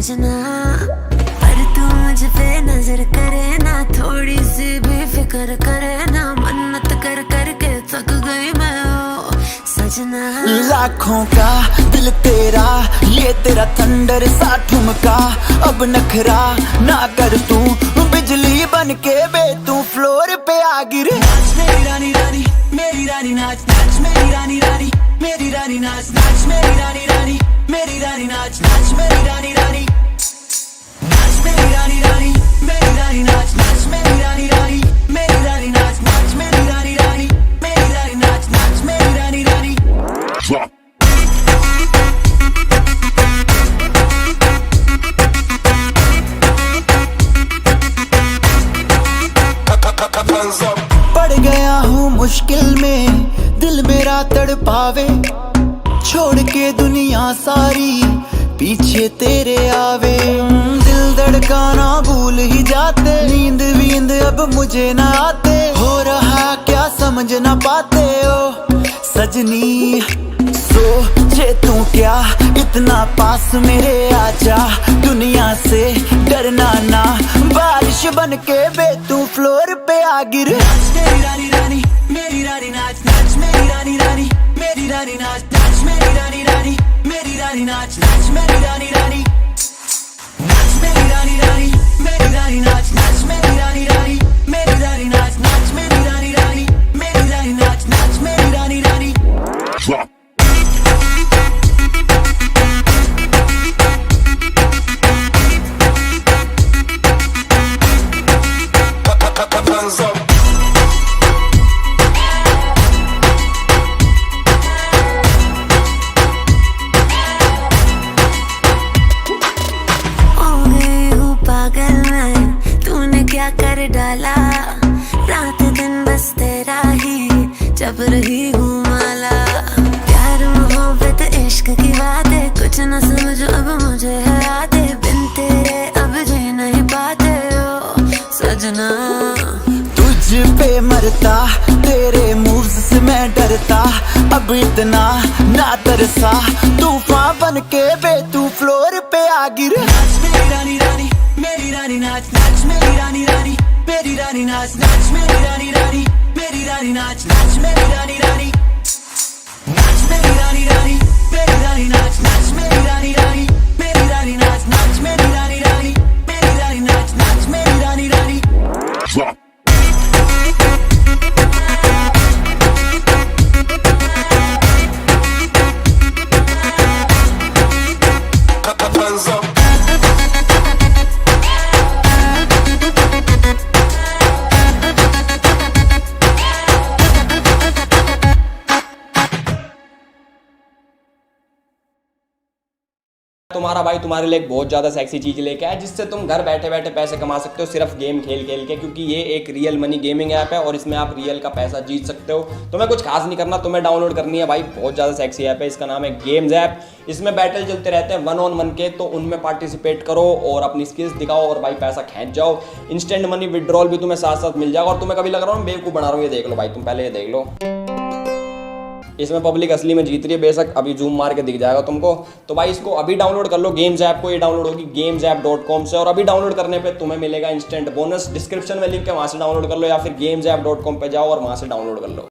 सजना। पर तू मुझ पे नजर करे ना, थोड़ी सी भी फिक्र करे ना, मन्नत कर करके थक गई मैं ओ सजना। लाखों का दिल तेरा, ये तेरा थंडर सा ठुमका, अब नखरा ना कर तू, बिजली बन के बे तू फ्लोर पे आ गिरे। नाच मेरी रानी रानी, मेरी रानी नाच नाच मेरी रानी रानी, मेरी रानी नाच नाच मेरी रानी रानी, मेरी रानी नाच नाच मेरी रानी रानी, नाच मेरी रानी रानी, मेरी रानी नाच नाच मेरी रानी रानी, मेरी रानी नाच नाच मेरी रानी रानी, मेरी रानी नाच नाच मेरी रानी रानी। पड़ गया हूँ मुश्किल में, दिल मेरा तड़पावे, छोड़ के दुनिया सारी पीछे तेरे आवे। दिल धड़काना भूल ही जाते, नींद वींद अब मुझे ना आते, हो रहा क्या समझ ना पाते ओ सजनी। सोचे तू क्या इतना पास मेरे आजा, दुनिया से डरना ना, बारिश बन के बे तू फ्लोर पे आ गिर। नाच मेरी रानी रानी, मेरी रानी नाच नाच मेरी रानी रानी, मेरी रानी नाच नाच मेरी रानी रानी, मेरी रानी नाच नाच मेरी रानी रानी, नाच मेरी रानी रानी, मेरी रानी नाच नाच मेरी रानी रानी, मेरी रानी नाच नाच मेरी रानी रानी, मेरी रानी नाच नाच मेरी रानी रानी। क्या कर डाला, रात दिन बस तेरा ही जब रही हूँ माला। प्यार मोहब्बत इश्क की बातें कुछ न समझो अब मुझे है आते, बिन तेरे अब जी नहीं पाते ओ सजना। तुझ पे मरता, तेरे मूव्स से मैं डरता, अब इतना ना तरसा, तूफान बन के बे तू फ्लोर पे आ गिर। नाच मेरी रानी रानी, मेरी रानी नाच नाच मेरी रानी रानी, मेरी रानी नाच नाच मेरी रानी रानी, मेरी रानी नाच नाच मेरी रानी रानी, नाच मेरी रानी रानी, मेरी रानी नाच नाच मेरी रानी रानी, मेरी रानी नाच नाच मेरी रानी रानी, मेरी रानी नाच नाच मेरी रानी रानी। तुम्हारा भाई तुम्हारे लिए एक बहुत ज़्यादा सेक्सी चीज़ लेके आया, जिससे तुम घर बैठे बैठे पैसे कमा सकते हो सिर्फ गेम खेल खेल के, क्योंकि ये एक रियल मनी गेमिंग ऐप है और इसमें आप रियल का पैसा जीत सकते हो। तुम्हें कुछ खास नहीं करना, तुम्हें डाउनलोड करनी है भाई, बहुत ज़्यादा सेक्सी ऐप है, इसका नाम है गेम्स ऐप। इसमें बैटल चलते रहते हैं 1-on-1 के, तो उनमें पार्टिसिपेट करो और अपनी स्किल्स दिखाओ और भाई पैसा खींच जाओ। इंस्टेंट मनी विड्रॉल भी तुम्हें साथ साथ मिल जाएगा। और तुम्हें कभी लग रहा हूँ बेवकूफ़ बना रहा हूँ, ये देख लो भाई, तुम पहले ये देख लो, इसमें पब्लिक असली में जीत रही है, बेशक अभी जूम मार के दिख जाएगा तुमको। तो भाई इसको अभी डाउनलोड कर लो, गेम्स ऐप को। ये डाउनलोड होगी gamesapp.com से, और अभी डाउनलोड करने पे तुम्हें मिलेगा इंस्टेंट बोनस। डिस्क्रिप्शन में लिंक है, वहाँ से डाउनलोड कर लो, या फिर gamesapp.com पे जाओ और वहाँ से डाउनलोड कर लो।